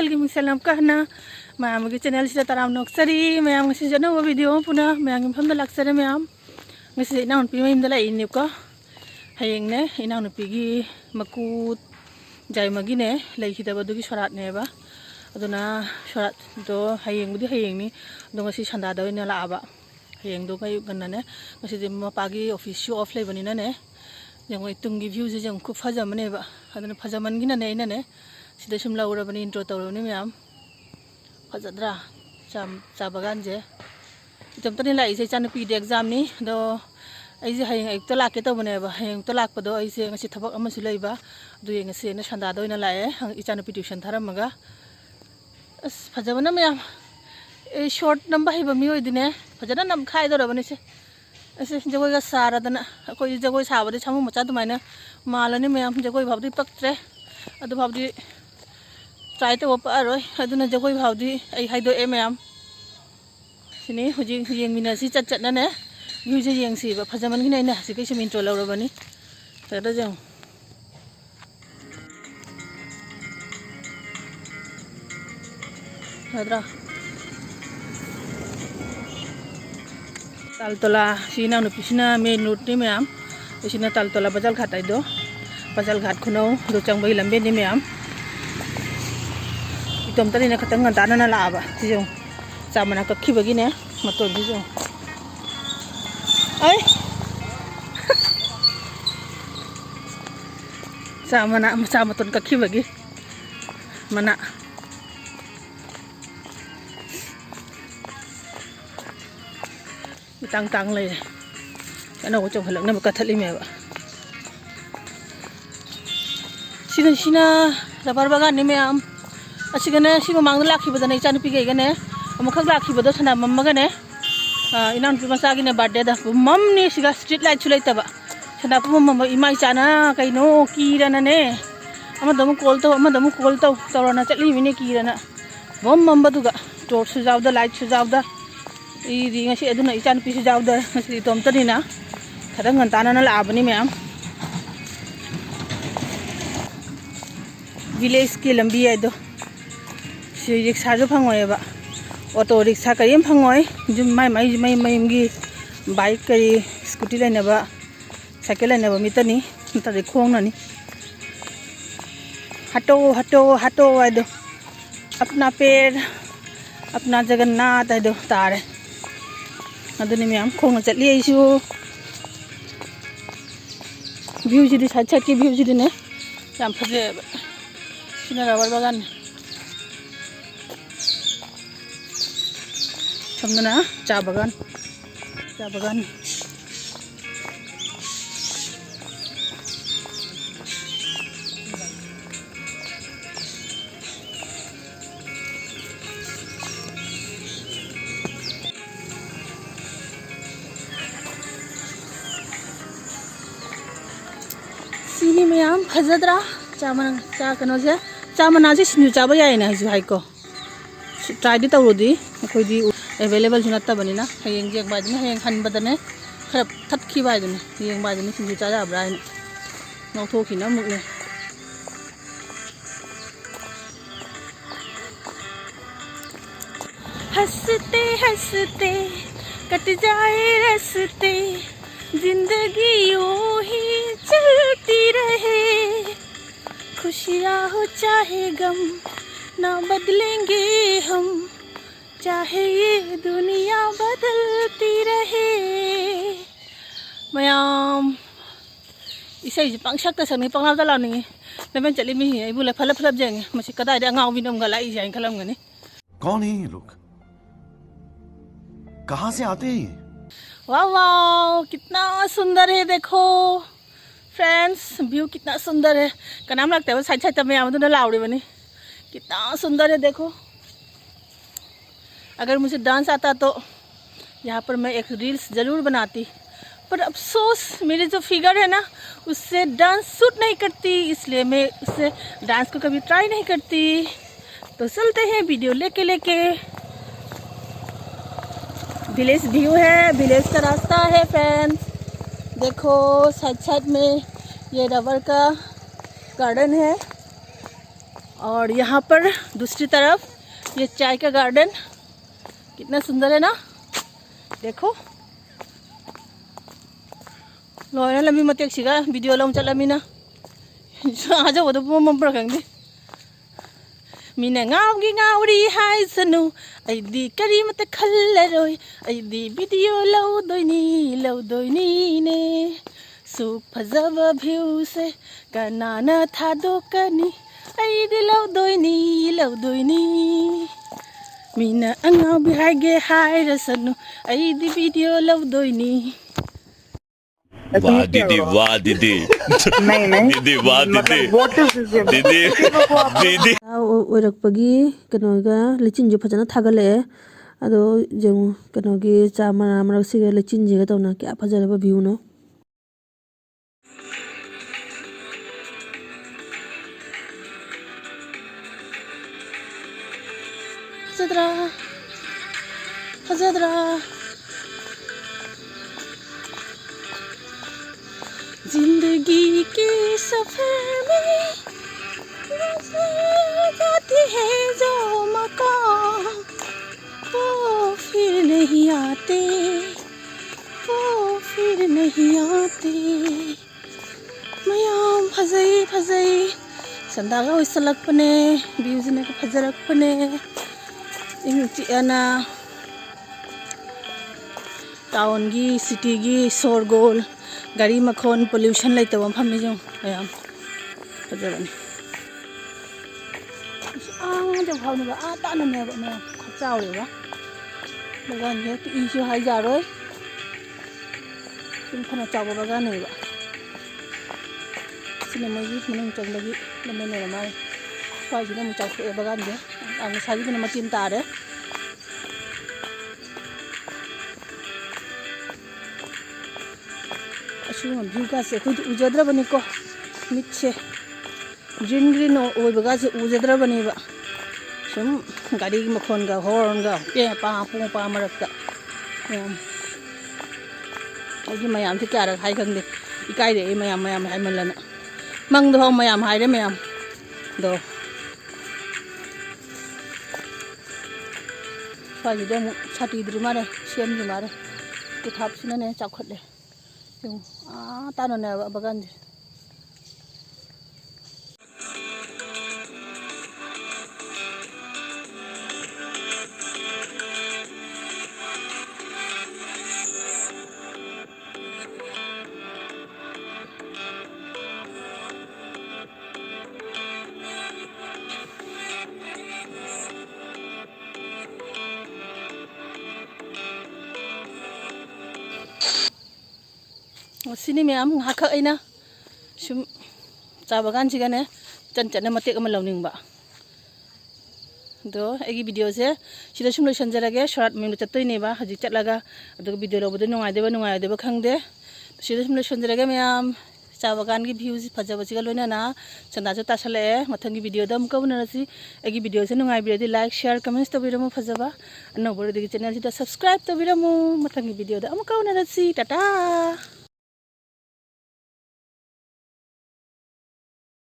वैखल की मिसल कहना मैम की चैनल से तराम नोक्सरी मैम अनौब वीडियो पुनः मैम मफम लाक्सरे मैम इनाउनुपी मयूम लाइनेको हयेंने इनाउनुपी की मकू जायमगीने लेखिदबदुगी सोराटनेबा अदुना सोराटदो हयेंबुदी हयेंनी दो ngasi संदादा ओइना लाआबा हयेंदो कै गन्नाने ngasi मपागी ऑफिस ऑफ लेबनिनाने जों तुंगी व्यू से जों खूब फजामनेबा अदुना फजामनगिनाने इनाने सिदा सुम लाउरबनी इंट्रो तौरबनी मैम फजद्रा चाबगानजे इतमतनी लाइसे चानुपी दे एग्जाम नि दो ऐसे हयें अयुक्ता लाके तौबनेबा हयें तो लाकपदो ऐसे ngasi थबक अमसु लैबा दु ngasi ने संदादा ओइना लाए इचानुपी ट्यूशन थारमगा अस फजाबना मैम ए शॉर्ट नंबर है बमी ओइदिने फजना नम खाइदोरबने से ऐसे जगोइगा सारादना कोई जगोइ साबदे छामु मचा दुमाइना मालने मैम जगोइ भावदि पक्त्रे अदु भावदि ट्राई तो पारोय अदुना जगोइ भावदि आई हाइदो ए मैम सिनी हुजि येंमिनासि चटचटनाने व्यूजे येंसिबा फजामनगिना इना सि कैसे मिन्ट्रो लौरबनी तदा जों हद्रा तालतला सिना नुपिसिना मेन रोड नि मैम इसिना तालतला बाजार घाट आइदो बाजार घाट खुनौ दो चंगबै लंबे नि मैम इतोमतरिना खतंग दाना लाबा सिजों चामना कखिबगिने मतो दिजों ऐ चामना चामतन कखिबगी मना tăng tăng lên cái nào trong phần lượng nó cắt thật đi mẹ vợ xin rubber bagan ni ma'am asigane si mamang lakhi badane chanu pigay gane amukhag lakhi bado sana mamma gane inan pi masagi ne birthday da mam ni siga street light chulai taba sana pu mamma imai chana kaino kira na ne amadamu call to tawrana chatli mine kira na bom mamba duga torch sujaw da light sujaw da इदी ngasi aduna ican pisu jawda ngasi tomtarina kadang ngantana na laabani ma'am village की लंबी है दो rickshaw जो फंगोयबा auto rickshaw करीम फंगोय जुम माई की bike करी scooty लेनेबा cycle लेनेबा मितनी नतदे खोंगनानी हटो हटो हटो है दो अपना पैर अपना जगन्नाथ है दो तारे अदुनी मैम खोंग चली आइसु व्यू जी साइड साइड की व्यू जी ने याम फजे सिना रबर बागान समना चा बागान सिनी मैम फजद्रा चा कनोजे चामना से सिनु चाबा यायना हजु हाइको ट्राई दि तौरोदि अखोइदि अवेलेबल जुनत्ता बनिना हयेंग जेक बादिना हयेंग हनबदने खरब थतखि बादिना हयेंग बादिना सिनु चा जाब्रा हाइना नौथोखिना मुकने हंसते हंसते कट जाए रस्ते जिंदगी यूं ही चलती रहे खुशियाँ हो चाहे गम ना बदलेंगे हम चाहे ये दुनिया बदलती रहे मैम इसे पंक्षक संग पंगाव लानी लेकिन चली मी बुला फल फलब जाएंगे मसी कदा अंगाव भी नमगा लाई जाए खलमगनी कौन है ये लोग कहाँ से आते हैं वाह वाह कितना सुंदर है देखो फ्रेंड्स व्यू कितना सुंदर है का नाम लगता है साइड साइड में आमदो लाउड़ी बनी कितना सुंदर है देखो अगर मुझे डांस आता तो यहाँ पर मैं एक रील्स ज़रूर बनाती पर अफसोस मेरी जो फिगर है ना उससे डांस सूट नहीं करती इसलिए मैं उससे डांस को कभी ट्राई नहीं करती तो चलते हैं वीडियो लेके विलेज व्यू है विलेज का रास्ता है फ्रेंड्स देखो साइड साइड में ये रबर का गार्डन है और यहाँ पर दूसरी तरफ ये चाय का गार्डन कितना सुंदर है ना, देखो। लोरा लमी मत सिगा वीडियो लम चलमीना आज वो मम्पर खंगे मीना गावगी गावरी हाय सनु अइदी करी मत खल्लरोय अइदी वीडियो लौदोइनी ने सुख फजब भ्यू से कनाना था दो कनी अइदी लौदोइनी मीना अंगाव बिहागे हाय रसनु अइदी वीडियो लौदोइनी। वाह दीदी वाह दीदी दीदी वाह दीदी दीदी दीदी ओरकपगी कनोगा लेचिन जो फजना थागले अदो जो कनोगी चामरा मरक सिगे लेचिन जिगा तौना क्या फजरबा व्यू नो। फजदरा जिंदगी के सफर में जाती है जो मकाम वो फिर नहीं आते मयाम फजई संदागा उइसलकपने व्यूजने का फजरकपने इंचियाना टाउन की सिटी की शोरगोल गाड़ी मखोन पोल्यूशन लेते हुए हम जो मैम फजरनी जब भावने तानने मैं खचाओगा बगान है तो इशू हाई जा रहा है तुम खाना चावल बगान है सिनेमा की मन चलगी लम्बे मेरा मारे स्वाई ने मुचाव बगान है आगे सारी भी मतीन तारे व्यू का से खुद उजद्रबनीको मिट्से ग्रीन ओबगा से उजद्रबनीबा सुम गाड़ी मखोन का हॉर्न का पे पा पुंग पा मरकता अगी मयाम से क्या हाई खंदे इकाई रे मयाम हाई मनलना मंग दो मयाम हाई रे मयाम दो स्वाई दो छाती मारे सेम जी मारे तो थाप सिने चाखले तानने बगान सिनी मैम हाखना सूम चा बगान सिगाने चन मतेक लौनिंगबा दो एगी वीडियो से सिदा सूम लोइसनजरगे शॉर्ट मिंग चतोइनेबा हजिक चटलागा अदुग वीडियो लौबदो नुंगाइदेबा खंगदे सिदा सूम लोइसनजरगे मैम चा बगान की व्यू फजबसिगा लोइनाना चंदासो तासले मथंगी वीडियो द अमुक उनरसि एगी वीडियो से नुंगाइबिरदि लाइक शेयर कमेंट्स तबिरमु फजबा अनोबरदि चैनल सिदा सब्सक्राइब तबिरमु मथंगी वीडियो द अमुक उनरसि टाटा।